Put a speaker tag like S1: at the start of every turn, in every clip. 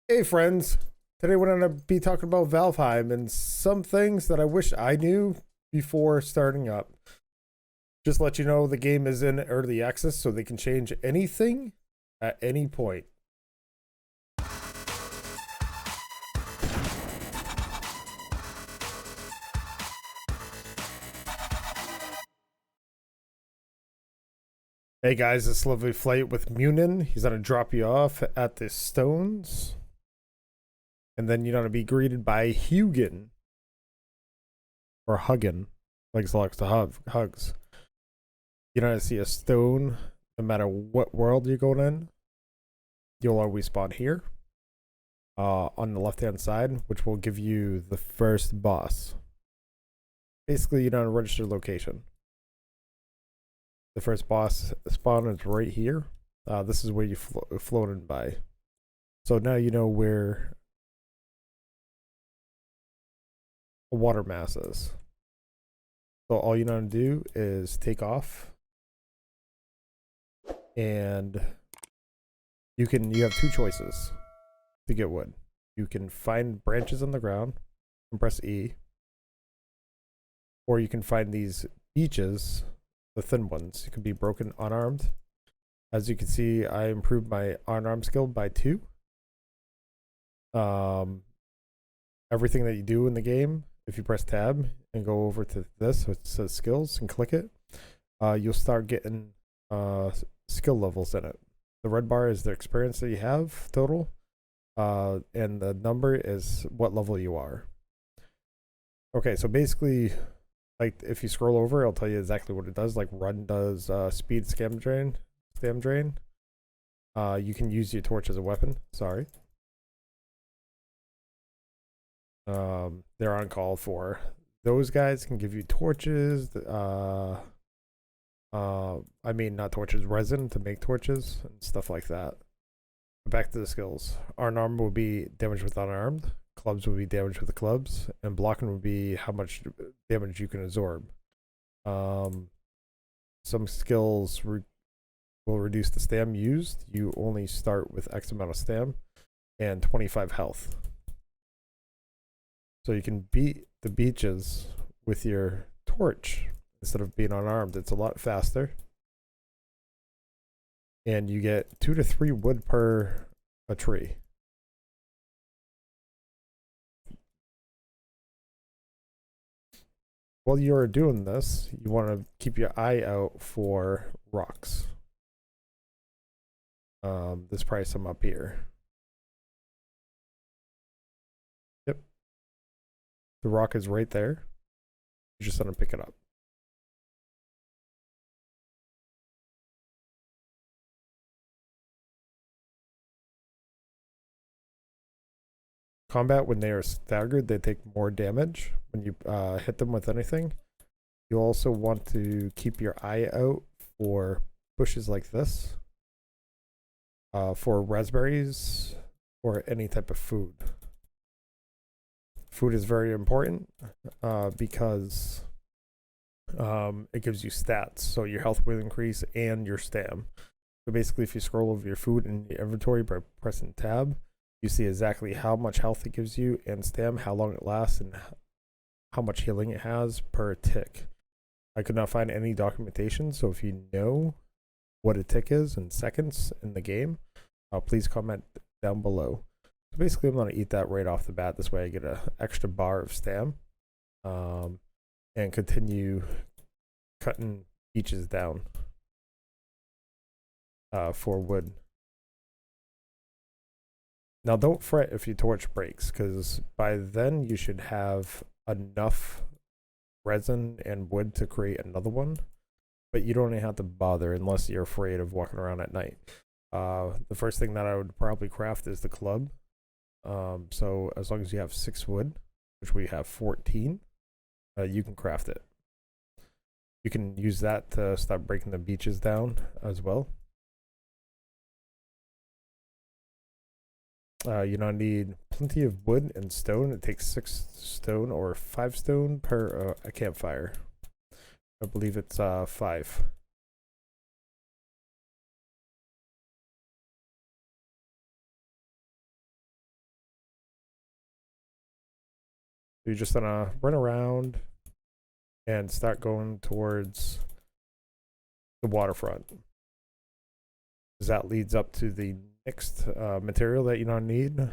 S1: Hey friends, today we're going to be talking about Valheim and some things that I wish I knew before starting up. Just let you know the game is in early access so they can change anything at any point. Hey guys, it's Lovely Flight with Munin. He's going to drop you off at the stones. And then you're going to be greeted by Hugin. Or Huggin. Likes lots of hugs. You're going to see a stone no matter what world you're going in. You'll always spawn here. On the left hand side, which will give you the first boss. Basically, you don't register location. The first boss spawn is right here. This is where you floated by. So now you know where a water mass is. So all you need to do is take off, and you have two choices to get wood. You can find branches on the ground and press E, or you can find these beaches, the thin ones. It can be broken unarmed. As you can see, I improved my unarmed skill by 2. Everything that you do in the game, if you press tab and go over to this, which says skills, and click it, you'll start getting skill levels in it. The red bar is the experience that you have total, and the number is what level you are. Okay, so basically, like if you scroll over, it'll tell you exactly what it does. Like run does speed stam drain. You can use your torch as a weapon. Sorry. They're on call for. Those guys can give you torches. I mean not torches, resin to make torches and stuff like that. Back to the skills. Unarmed will be damage with unarmed. Clubs will be damage with the clubs, and blocking will be how much damage you can absorb. Some skills will reduce the stam used. You only start with X amount of stam and 25 health. So you can beat the beaches with your torch instead of being unarmed. It's a lot faster. And you get 2 to 3 wood per a tree. While you're doing this, you want to keep your eye out for rocks. There's probably some up here. Yep. The rock is right there. You just want to pick it up. Combat, when they are staggered, they take more damage when you hit them with anything. You also want to keep your eye out for bushes like this, for raspberries or any type of food. Food is very important because it gives you stats, so your health will increase and your stam. So basically, if you scroll over your food in the inventory by pressing tab, you see exactly how much health it gives you and stam, how long it lasts, and how much healing it has per tick. I could not find any documentation, so if you know what a tick is in seconds in the game, please comment down below. So basically, I'm going to eat that right off the bat. This way I get an extra bar of stam, and continue cutting beaches down for wood. Now don't fret if your torch breaks, because by then you should have enough resin and wood to create another one, but you don't even have to bother unless you're afraid of walking around at night. The first thing that I would probably craft is the club. So as long as you have 6 wood, which we have 14, you can craft it. You can use that to start breaking the beaches down as well. You now need plenty of wood and stone. It takes 6 stone or 5 stone per a campfire. I believe it's 5. You're just gonna run around and start going towards the waterfront. Because that leads up to the next material that you don't need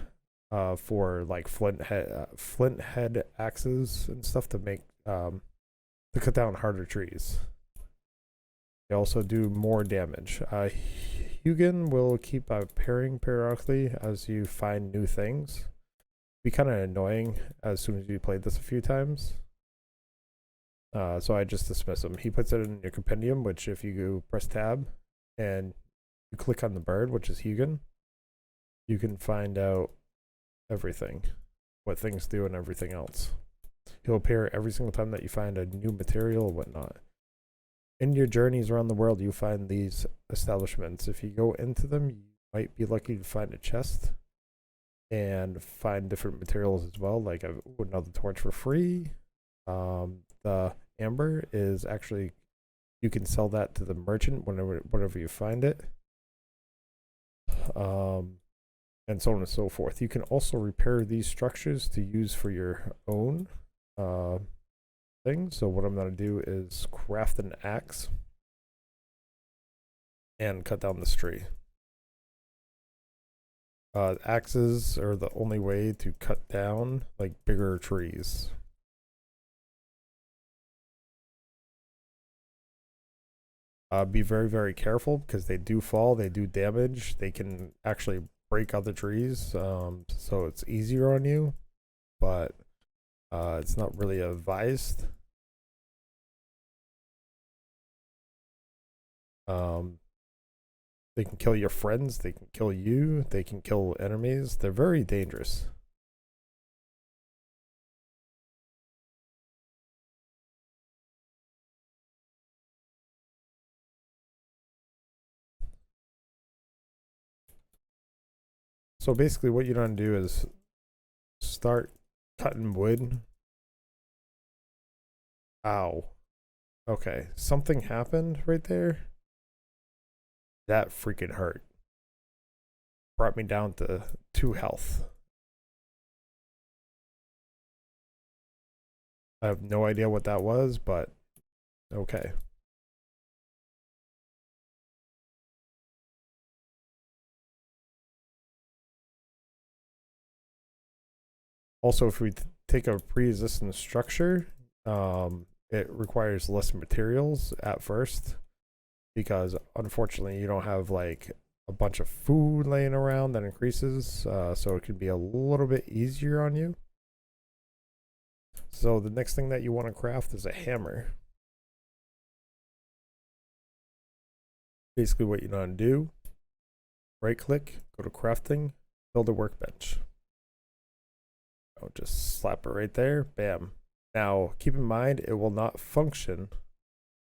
S1: for like flint head axes and stuff to make to cut down harder trees. They also do more damage. Hugin will keep pairing periodically as you find new things. Be kind of annoying as soon as you played this a few times. So I just dismiss him. He puts it in your compendium, which if you go press tab and you click on the bird, which is Hugin, you can find out everything, what things do and everything else. He'll appear every single time that you find a new material or whatnot. In your journeys around the world, you find these establishments. If you go into them, you might be lucky to find a chest and find different materials as well, like another torch for free. The amber is actually, you can sell that to the merchant whenever you find it. And so on and so forth. You can also repair these structures to use for your own thing. So what I'm going to do is craft an axe and cut down this tree. Axes are the only way to cut down like bigger trees. Be very, very careful because they do fall, they do damage, they can actually break other trees, so it's easier on you, but it's not really advised. They can kill your friends, they can kill you, they can kill enemies. They're very dangerous. So basically what you're going to do is start cutting wood. Ow. Okay, something happened right there. That freaking hurt. Brought me down to 2 health. I have no idea what that was, but okay. Also, if we take a pre-existing structure, it requires less materials at first because unfortunately you don't have like a bunch of food laying around that increases, so it can be a little bit easier on you. So the next thing that you want to craft is a hammer. Basically what you want to do, right click, go to crafting, build a workbench. I'll just slap it right there, bam. Now keep in mind it will not function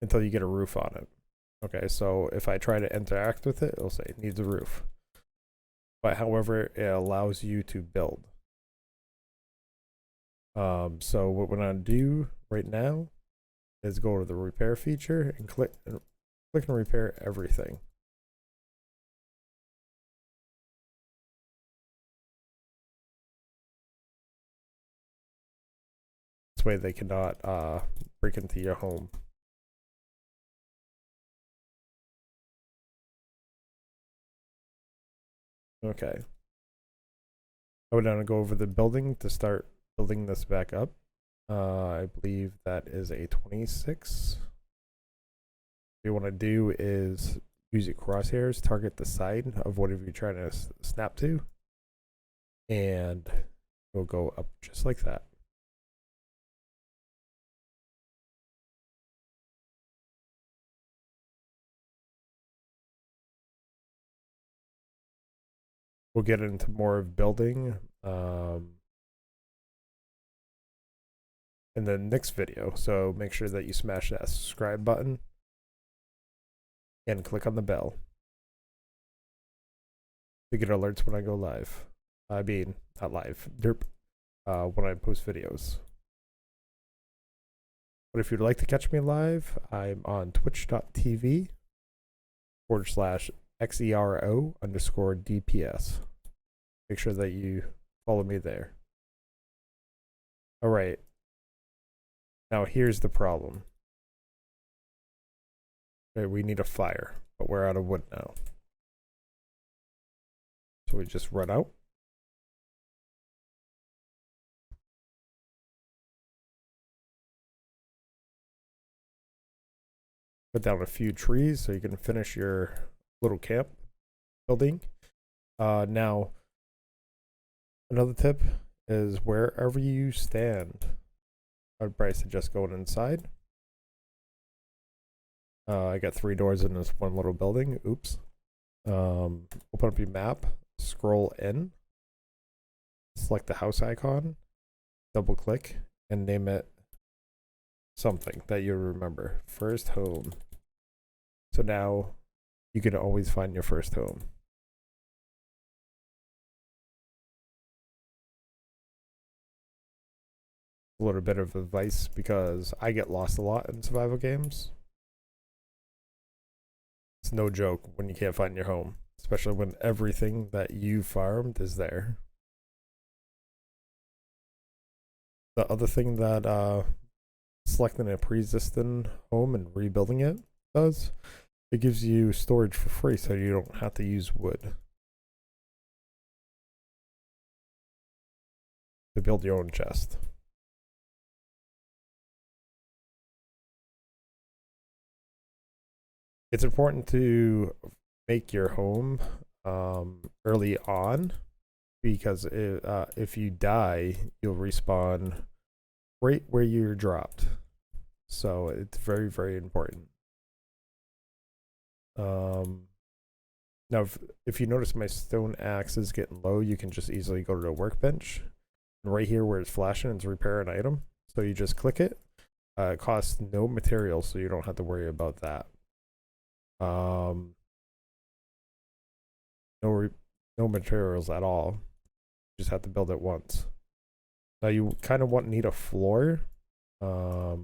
S1: until you get a roof on it. Okay, so if I try to interact with it, it'll say it needs a roof. But however, it allows you to build. So what we're gonna do right now is go to the repair feature and click and repair everything. This way they cannot break into your home. Okay. I would now go over the building to start building this back up. I believe that is a 26. What you want to do is use your crosshairs, target the side of whatever you're trying to snap to, and it'll go up just like that. We'll get into more of building in the next video, so make sure that you smash that subscribe button and click on the bell to get alerts when I go live. I mean, not live, derp, when I post videos. But if you'd like to catch me live, I'm on twitch.tv/XeroDPS. Make sure that you follow me there. All right. Now here's the problem. Okay, we need a fire, but we're out of wood now. So we just run out. Put down a few trees so you can finish your little camp building. Now, another tip is wherever you stand, I'd probably suggest going inside. I got 3 doors in this one little building. Oops. Open up your map, scroll in, select the house icon, double click, and name it something that you remember. First home. So now you can always find your first home. A little bit of advice because I get lost a lot in survival games. It's no joke when you can't find your home, especially when everything that you farmed is there. The other thing that selecting a pre-existing home and rebuilding it does, it gives you storage for free so you don't have to use wood to build your own chest. It's important to make your home early on because if you die, you'll respawn right where you're dropped. So it's very, very important. Now, if you notice my stone axe is getting low, you can just easily go to the workbench. And right here where it's flashing, it's repair an item. So you just click it. It costs no materials, so you don't have to worry about that. No materials at all. You just have to build it once. Now you kind of need a floor to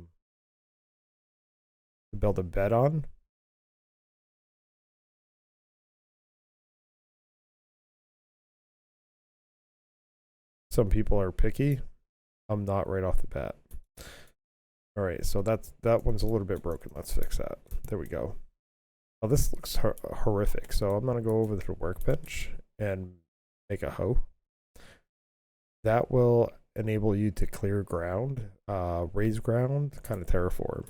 S1: build a bed on. Some people are picky. I'm not right off the bat. All right, so that one's a little bit broken. Let's fix that. There we go. Now this looks horrific. So I'm gonna go over to the workbench and make a hoe. That will enable you to clear ground, raise ground, kind of terraform.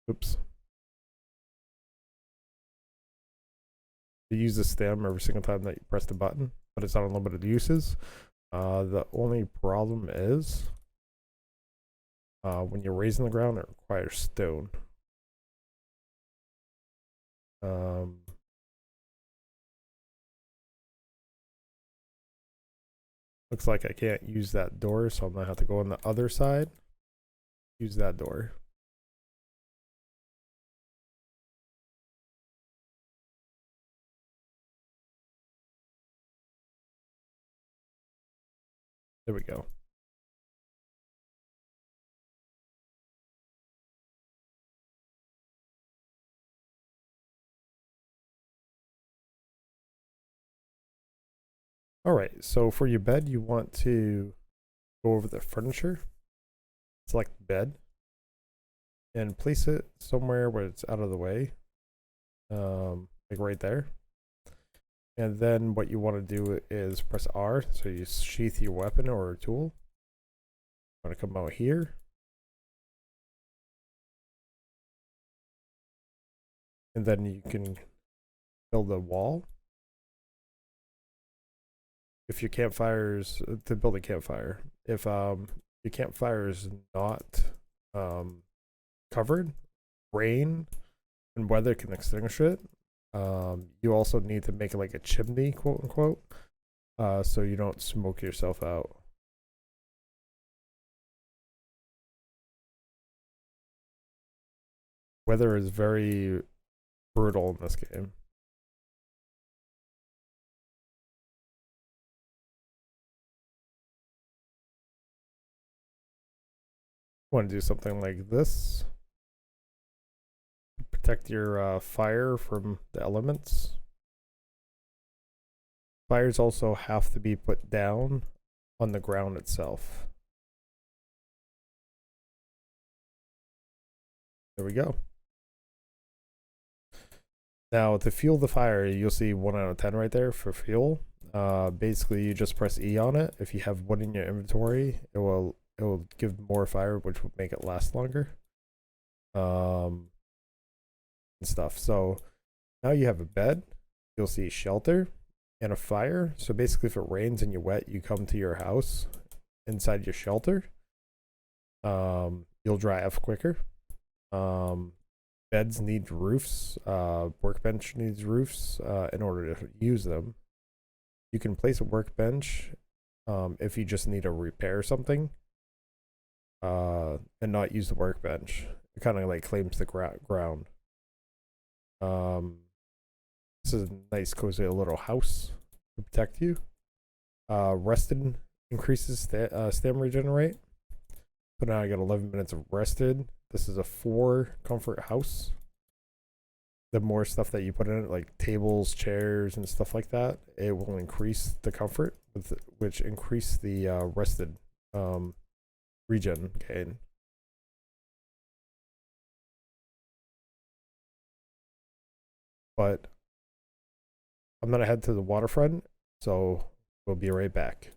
S1: Oops. You use the stem every single time that you press the button, but it's on unlimited uses. The only problem is when you're raising the ground, it requires stone. Looks like I can't use that door, so I'm gonna have to go on the other side. Use that door. There we go. All right, so for your bed, you want to go over the furniture, select bed, and place it somewhere where it's out of the way, like right there. And then what you want to do is press R, so you sheath your weapon or a tool. You want to come out here. And then you can build a wall. If your campfires, to build a campfire, if your campfire is not covered, rain and weather can extinguish it. You also need to make it like a chimney, quote unquote, so you don't smoke yourself out. Weather is very brutal in this game. Want to do something like this. protect your fire from the elements. Fires also have to be put down on the ground itself. There we go. Now to fuel the fire, you'll see 1 out of 10 right there for fuel. Basically, you just press E on it. If you have wood in your inventory, it will give more fire, which will make it last longer. And stuff. So now you have a bed. You'll see shelter and a fire. So basically, if it rains and you're wet, you come to your house inside your shelter. You'll dry off quicker. Beds need roofs. Workbench needs roofs in order to use them. You can place a workbench if you just need to repair something and not use the workbench. It kind of like claims the ground. This is a nice cozy little house to protect you. Rested increases stamina regenerate. So now I got 11 minutes of rested. This is a 4 comfort house. The more stuff that you put in it, like tables, chairs, and stuff like that, it will increase the comfort, which increase the rested regen gain. But I'm gonna head to the waterfront, so we'll be right back.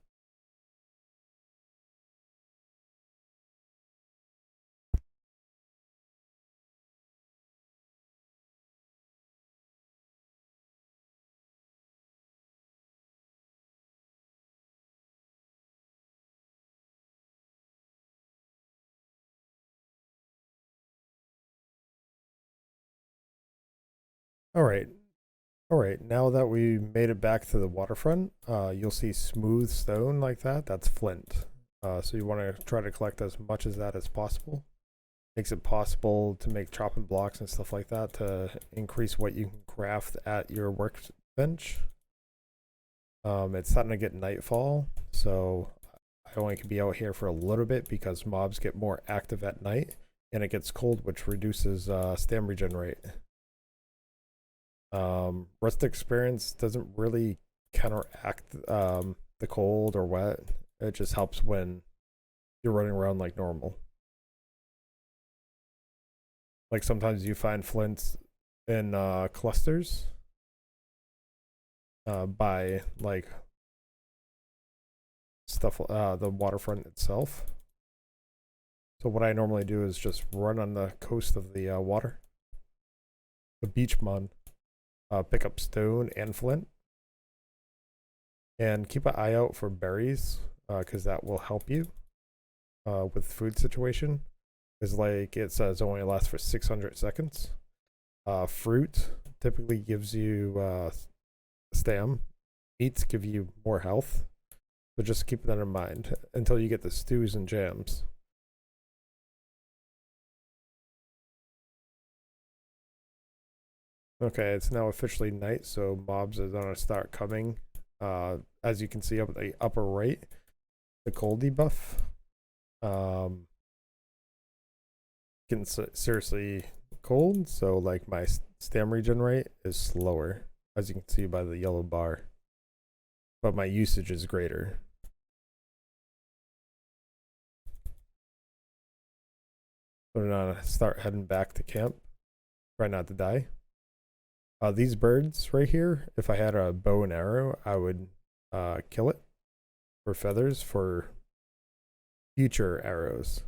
S1: All right. All right, now that we made it back to the waterfront, you'll see smooth stone like that. That's flint. So you want to try to collect as much of that as possible. Makes it possible to make chopping blocks and stuff like that to increase what you can craft at your workbench. It's starting to get nightfall, so I only can be out here for a little bit because mobs get more active at night, and it gets cold, which reduces stamina regenerate. Rust experience doesn't really counteract the cold or wet. It just helps when you're running around like normal. Like sometimes you find flints in clusters by like stuff the waterfront itself. So what I normally do is just run on the coast of the water, the beach mon. Pick up stone and flint, and keep an eye out for berries because that will help you with food situation. Because like it says, only lasts for 600 seconds. Fruit typically gives you stam. Meats give you more health. So just keep that in mind until you get the stews and jams. Okay, it's now officially night, so mobs are gonna start coming. As you can see up at the upper right, the cold debuff. Getting seriously cold, so like my stam regen rate is slower, as you can see by the yellow bar. But my usage is greater. So now start heading back to camp. Try not to die. These birds right here, if I had a bow and arrow, I would kill it for feathers for future arrows.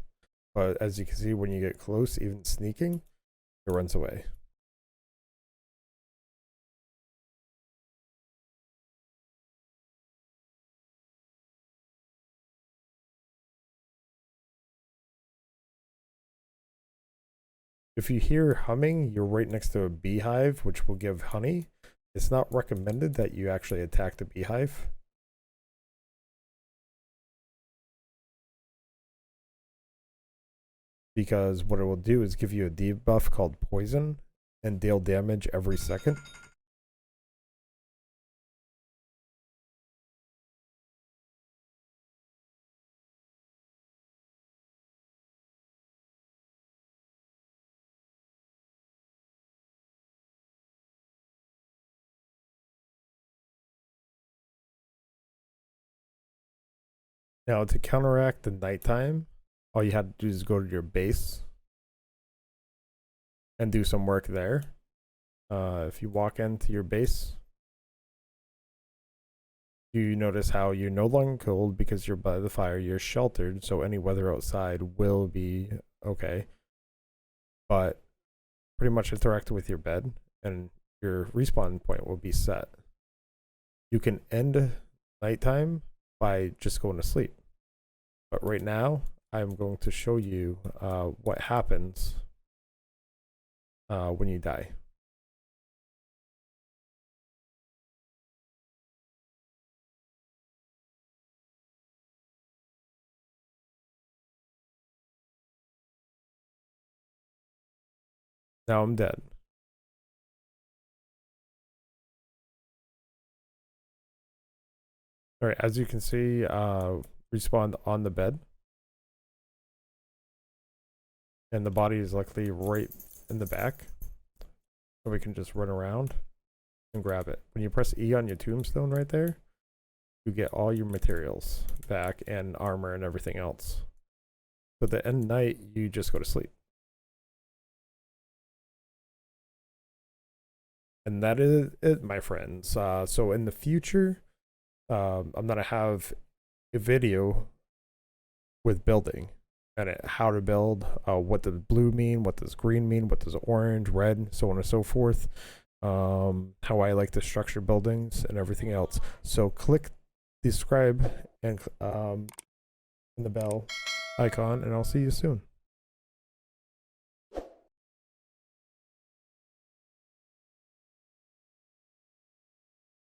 S1: But as you can see, when you get close, even sneaking, it runs away. If you hear humming, you're right next to a beehive, which will give honey. It's not recommended that you actually attack the beehive. Because what it will do is give you a debuff called poison and deal damage every second. Now to counteract the nighttime, all you had to do is go to your base and do some work there. If you walk into your base, you notice how you're no longer cold because you're by the fire, you're sheltered, so any weather outside will be okay. But pretty much interact with your bed and your respawn point will be set. You can end nighttime by just going to sleep. But right now, I'm going to show you what happens when you die. Now I'm dead. All right, as you can see, respawned on the bed. And the body is likely right in the back. So we can just run around and grab it. When you press E on your tombstone right there, you get all your materials back and armor and everything else. So at the end of night, you just go to sleep. And that is it, my friends. So in the future, I'm going to have a video with building and how to build, what does blue mean, what does green mean, what does orange, red, so on and so forth, how I like to structure buildings and everything else. So click the subscribe and the bell icon, and I'll see you soon.